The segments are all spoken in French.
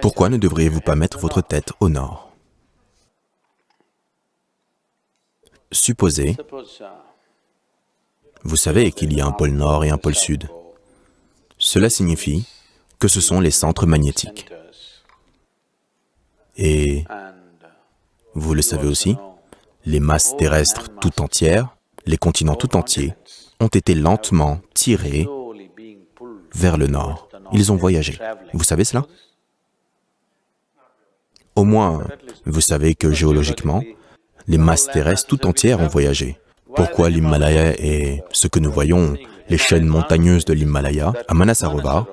Pourquoi ne devriez-vous pas mettre votre tête au nord? Supposez, vous savez qu'il y a un pôle nord et un pôle sud. Cela signifie que ce sont les centres magnétiques. Et vous le savez aussi, les masses terrestres tout entières, les continents tout entiers, ont été lentement tirés vers le nord. Ils ont voyagé. Vous savez cela? Au moins, vous savez que géologiquement, les masses terrestres tout entières ont voyagé. Pourquoi l'Himalaya et ce que nous voyons, les chaînes montagneuses de l'Himalaya, à Manasarovar,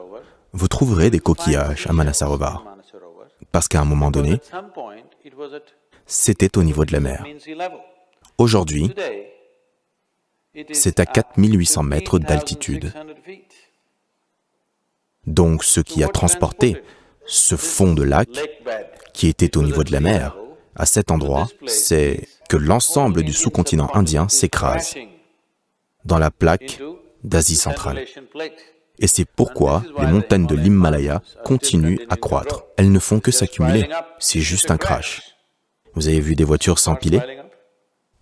vous trouverez des coquillages à Manasarovar. Parce qu'à un moment donné, c'était au niveau de la mer. Aujourd'hui, c'est à 4800 mètres d'altitude. Donc, ce qui a transporté ce fond de lac, qui était au niveau de la mer, à cet endroit, c'est que l'ensemble du sous-continent indien s'écrase dans la plaque d'Asie centrale. Et c'est pourquoi les montagnes de l'Himalaya continuent à croître. Elles ne font que s'accumuler. C'est juste un crash. Vous avez vu des voitures s'empiler?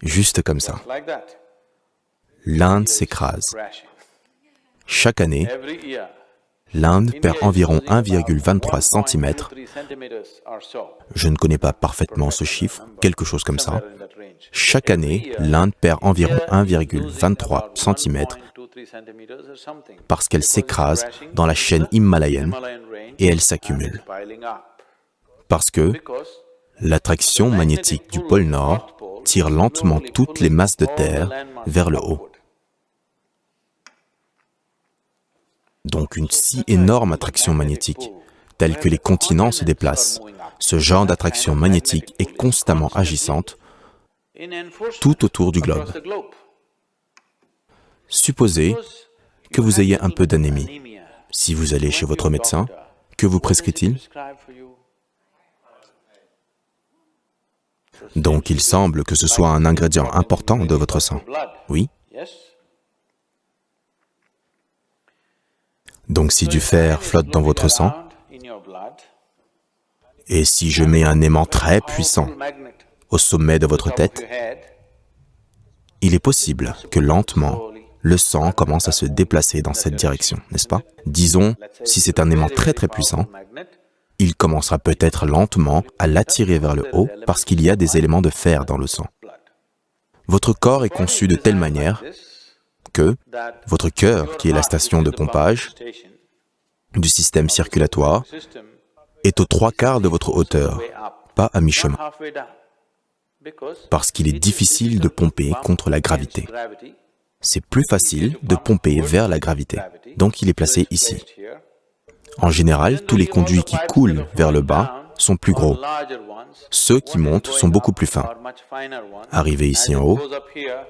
Juste comme ça. L'Inde s'écrase. Chaque année, l'Inde perd environ 1,23 cm. Je ne connais pas parfaitement ce chiffre, quelque chose comme ça. Chaque année, l'Inde perd environ 1,23 cm parce qu'elle s'écrase dans la chaîne himalayenne et elle s'accumule. Parce que l'attraction magnétique du pôle Nord tire lentement toutes les masses de terre vers le haut. Donc une si énorme attraction magnétique, telle que les continents se déplacent, ce genre d'attraction magnétique est constamment agissante tout autour du globe. Supposez que vous ayez un peu d'anémie. Si vous allez chez votre médecin, que vous prescrit-il? Donc il semble que ce soit un ingrédient important de votre sang. Oui? Donc si du fer flotte dans votre sang, et si je mets un aimant très puissant au sommet de votre tête, il est possible que lentement, le sang commence à se déplacer dans cette direction, n'est-ce pas? Disons, si c'est un aimant très très puissant, il commencera peut-être lentement à l'attirer vers le haut parce qu'il y a des éléments de fer dans le sang. Votre corps est conçu de telle manière que votre cœur, qui est la station de pompage du système circulatoire, est aux 3/4 de votre hauteur, pas à mi-chemin, parce qu'il est difficile de pomper contre la gravité. C'est plus facile de pomper vers la gravité, donc il est placé ici. En général, tous les conduits qui coulent vers le bas sont plus gros. Ceux qui montent sont beaucoup plus fins. Arrivés ici en haut,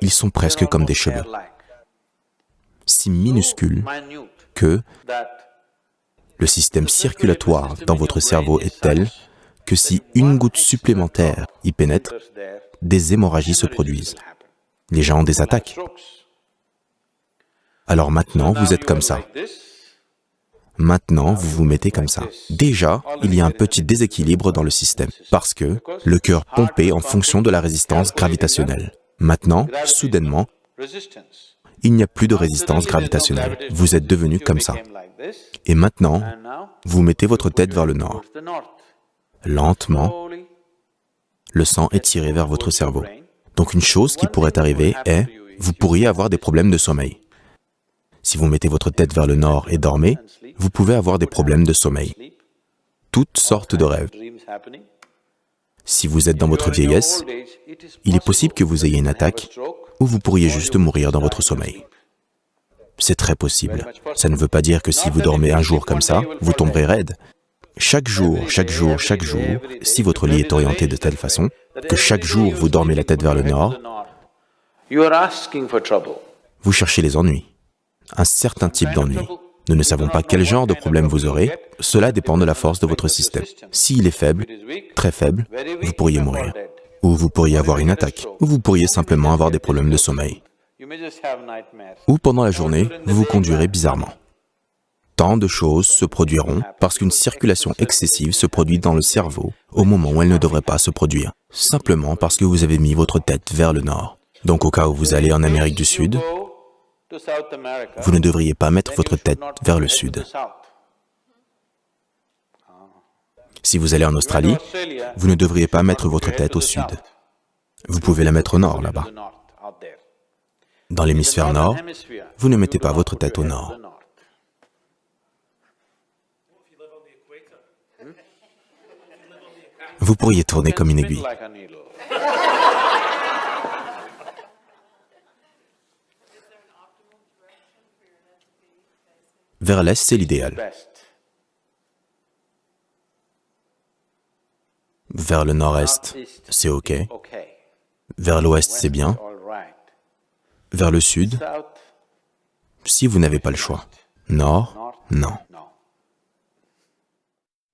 ils sont presque comme des cheveux. Si minuscules que le système circulatoire dans votre cerveau est tel que si une goutte supplémentaire y pénètre, des hémorragies se produisent. Les gens ont des attaques. Alors maintenant, vous êtes comme ça. Maintenant, vous vous mettez comme ça. Déjà, il y a un petit déséquilibre dans le système, parce que le cœur pompait en fonction de la résistance gravitationnelle. Maintenant, soudainement, il n'y a plus de résistance gravitationnelle. Vous êtes devenu comme ça. Et maintenant, vous mettez votre tête vers le nord. Lentement, le sang est tiré vers votre cerveau. Donc une chose qui pourrait arriver est, vous pourriez avoir des problèmes de sommeil. Si vous mettez votre tête vers le nord et dormez, vous pouvez avoir des problèmes de sommeil. Toutes sortes de rêves. Si vous êtes dans votre vieillesse, il est possible que vous ayez une attaque ou vous pourriez juste mourir dans votre sommeil. C'est très possible. Ça ne veut pas dire que si vous dormez un jour comme ça, vous tomberez raide. Chaque jour, si votre lit est orienté de telle façon que chaque jour vous dormez la tête vers le nord, vous cherchez les ennuis. Un certain type d'ennui. Nous ne savons pas quel genre de problème vous aurez, cela dépend de la force de votre système. S'il est faible, très faible, vous pourriez mourir. Ou vous pourriez avoir une attaque, ou vous pourriez simplement avoir des problèmes de sommeil. Ou pendant la journée, vous vous conduirez bizarrement. Tant de choses se produiront parce qu'une circulation excessive se produit dans le cerveau au moment où elle ne devrait pas se produire, simplement parce que vous avez mis votre tête vers le nord. Donc au cas où vous allez en Amérique du Sud, vous ne devriez pas mettre votre tête vers le sud. Si vous allez en Australie, vous ne devriez pas mettre votre tête au sud. Vous pouvez la mettre au nord, là-bas. Dans l'hémisphère nord, vous ne mettez pas votre tête au nord. Vous pourriez tourner comme une aiguille. Vers l'est, c'est l'idéal. Vers le nord-est, c'est OK. Vers l'ouest, c'est bien. Vers le sud, si vous n'avez pas le choix. Nord, non.